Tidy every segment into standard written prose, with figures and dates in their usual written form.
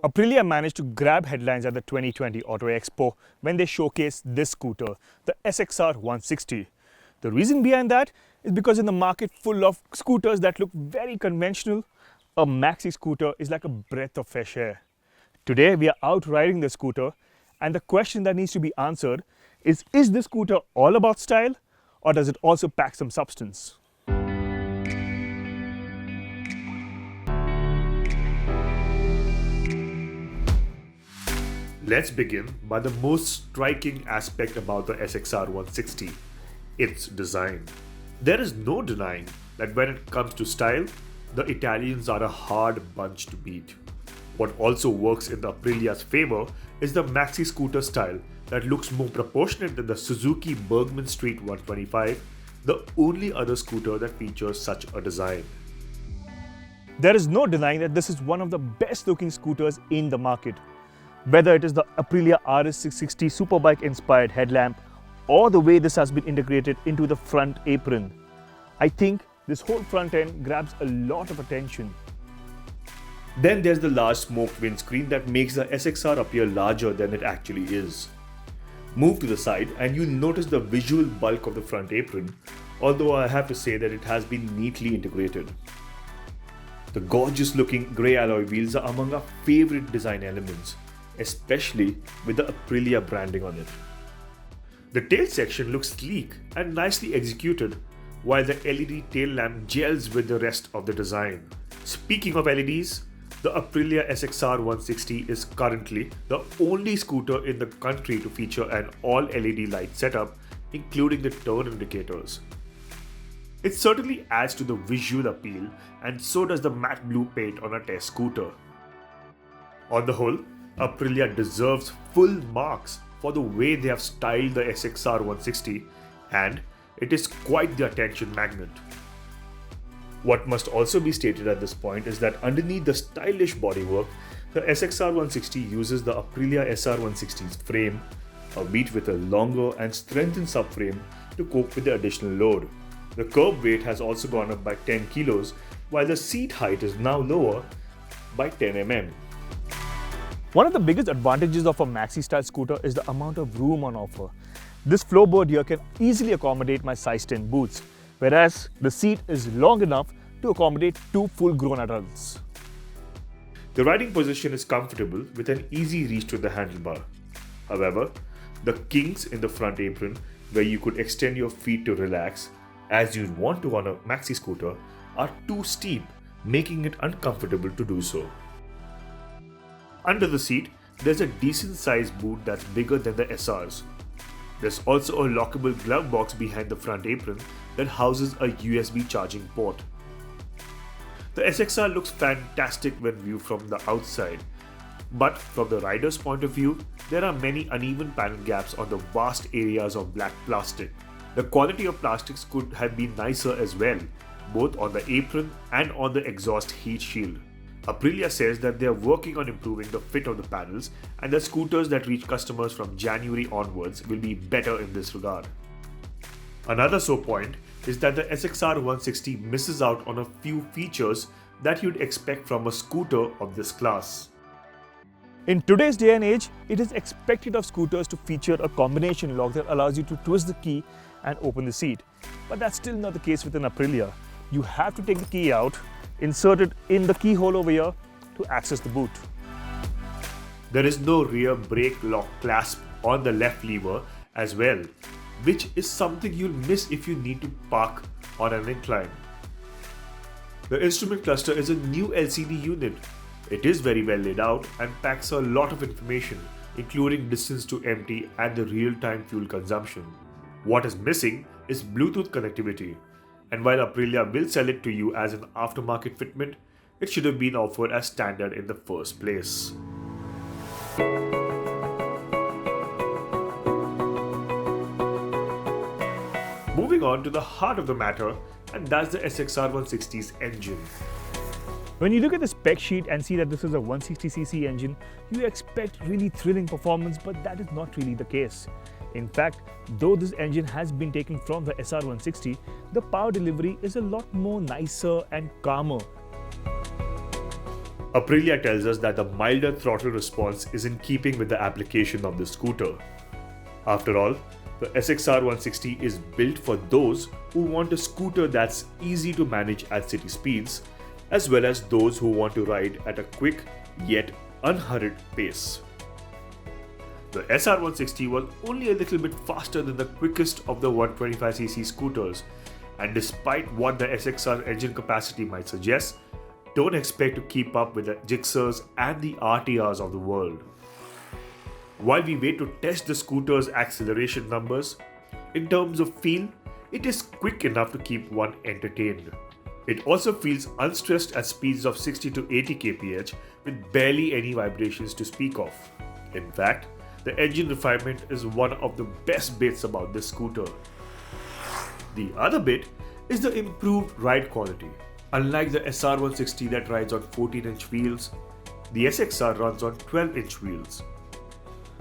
Aprilia managed to grab headlines at the 2020 Auto Expo when they showcased this scooter, the SXR 160. The reason behind that is because in the market full of scooters that look very conventional, a Maxi scooter is like a breath of fresh air. Today we are out riding the scooter, and the question that needs to be answered is this scooter all about style, or does it also pack some substance? Let's begin by the most striking aspect about the SXR 160, its design. There is no denying that when it comes to style, the Italians are a hard bunch to beat. What also works in the Aprilia's favor is the Maxi scooter style that looks more proportionate than the Suzuki Bergman Street 125, the only other scooter that features such a design. There is no denying that this is one of the best looking scooters in the market. Whether it is the Aprilia RS660 Superbike inspired headlamp or the way this has been integrated into the front apron, I think this whole front end grabs a lot of attention. Then there's the large smoked windscreen that makes the SXR appear larger than it actually is. Move to the side and you'll notice the visual bulk of the front apron, although I have to say that it has been neatly integrated. The gorgeous looking grey alloy wheels are among our favorite design elements, especially with the Aprilia branding on it. The tail section looks sleek and nicely executed, while the LED tail lamp gels with the rest of the design. Speaking of LEDs, the Aprilia SXR 160 is currently the only scooter in the country to feature an all LED light setup, including the turn indicators. It certainly adds to the visual appeal, and so does the matte blue paint on a test scooter. On the whole, Aprilia deserves full marks for the way they have styled the SXR 160, and it is quite the attention magnet. What must also be stated at this point is that underneath the stylish bodywork, the SXR 160 uses the Aprilia SR 160's frame, albeit with a longer and strengthened subframe to cope with the additional load. The curb weight has also gone up by 10 kilos, while the seat height is now lower by 10 mm. One of the biggest advantages of a Maxi style scooter is the amount of room on offer. This floorboard here can easily accommodate my size 10 boots, whereas the seat is long enough to accommodate two full-grown adults. The riding position is comfortable with an easy reach to the handlebar. However, the kinks in the front apron, where you could extend your feet to relax, as you'd want to on a Maxi scooter, are too steep, making it uncomfortable to do so. Under the seat, there's a decent sized boot that's bigger than the SR's. There's also a lockable glove box behind the front apron that houses a USB charging port. The SXR looks fantastic when viewed from the outside, but from the rider's point of view, there are many uneven panel gaps on the vast areas of black plastic. The quality of plastics could have been nicer as well, both on the apron and on the exhaust heat shield. Aprilia says that they are working on improving the fit of the panels, and the scooters that reach customers from January onwards will be better in this regard. Another sore point is that the SXR 160 misses out on a few features that you'd expect from a scooter of this class. In today's day and age, it is expected of scooters to feature a combination lock that allows you to twist the key and open the seat. But that's still not the case with an Aprilia. You have to take the key out, insert it in the keyhole over here to access the boot. There is no rear brake lock clasp on the left lever as well, which is something you'll miss if you need to park on an incline. The instrument cluster is a new LCD unit. It is very well laid out and packs a lot of information, including distance to empty and the real-time fuel consumption. What is missing is Bluetooth connectivity, and while Aprilia will sell it to you as an aftermarket fitment, it should have been offered as standard in the first place. Moving on to the heart of the matter, and that's the SXR 160's engine. When you look at the spec sheet and see that this is a 160cc engine, you expect really thrilling performance, but that is not really the case. In fact, though this engine has been taken from the SR160, the power delivery is a lot more nicer and calmer. Aprilia tells us that the milder throttle response is in keeping with the application of the scooter. After all, the SXR 160 is built for those who want a scooter that's easy to manage at city speeds, as well as those who want to ride at a quick yet unhurried pace. The SR 160 was only a little bit faster than the quickest of the 125cc scooters, and despite what the SXR engine capacity might suggest, don't expect to keep up with the Gixxers and the RTRs of the world. While we wait to test the scooter's acceleration numbers, in terms of feel, it is quick enough to keep one entertained. It also feels unstressed at speeds of 60 to 80 kph with barely any vibrations to speak of. In fact, the engine refinement is one of the best bits about this scooter. The other bit is the improved ride quality. Unlike the SR160 that rides on 14-inch wheels, the SXR runs on 12-inch wheels.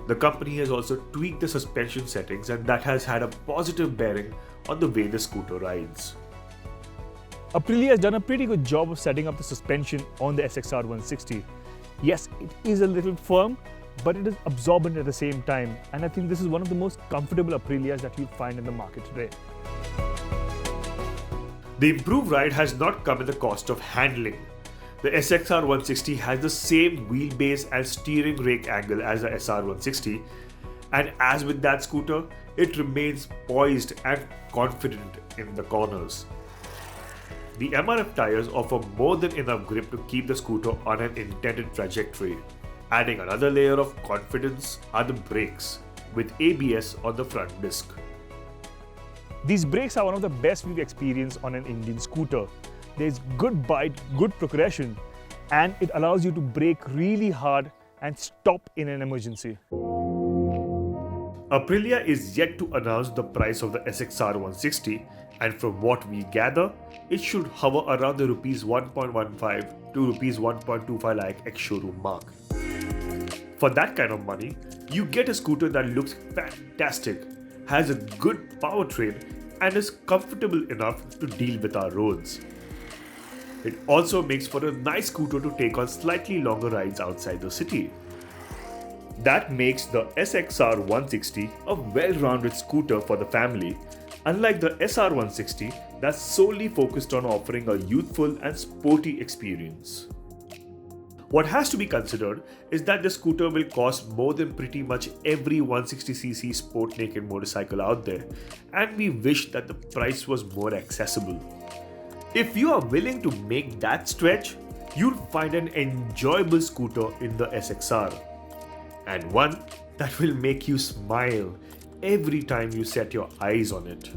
The company has also tweaked the suspension settings, and that has had a positive bearing on the way the scooter rides. Aprilia has done a pretty good job of setting up the suspension on the SXR 160. Yes, it is a little firm, but it is absorbent at the same time, and I think this is one of the most comfortable Aprilias that you'll find in the market today. The improved ride has not come at the cost of handling. The SXR 160 has the same wheelbase and steering rake angle as the SR 160, and as with that scooter, it remains poised and confident in the corners. The MRF tires offer more than enough grip to keep the scooter on an intended trajectory. Adding another layer of confidence are the brakes, with ABS on the front disc. These brakes are one of the best we've experienced on an Indian scooter. There's good bite, good progression, and it allows you to brake really hard and stop in an emergency. Aprilia is yet to announce the price of the SXR 160, and from what we gather, it should hover around the Rs 1.15 to Rs 1.25 lakh ex-showroom mark. For that kind of money, you get a scooter that looks fantastic, has a good powertrain, and is comfortable enough to deal with our roads. It also makes for a nice scooter to take on slightly longer rides outside the city. That makes the SXR 160 a well-rounded scooter for the family, unlike the SR 160 that's solely focused on offering a youthful and sporty experience. What has to be considered is that the scooter will cost more than pretty much every 160cc sport naked motorcycle out there, and we wish that the price was more accessible. If you are willing to make that stretch, you'll find an enjoyable scooter in the SXR, and one that will make you smile every time you set your eyes on it.